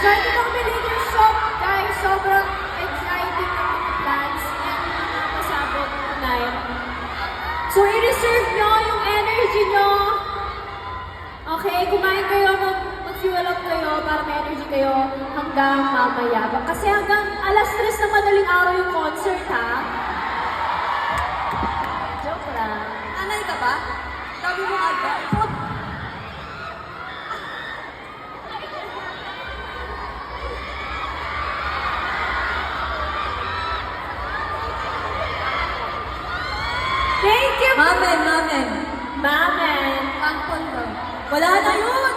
So, ito na kami later shop, guys. Sobrang exciting na mga plans. And masabog tonight. So, i-reserve nyo yung energy nyo. Okay, kumain kayo, mag-fuel up kayo para may energy kayo hanggang mamaya. Kasi hanggang alas 3 na madaling araw yung concert, ha? Joke lang. Anay ka ba? Sabi mo agad. Thank you! Mamen. Mamen! Kampon daw. Wala na yun!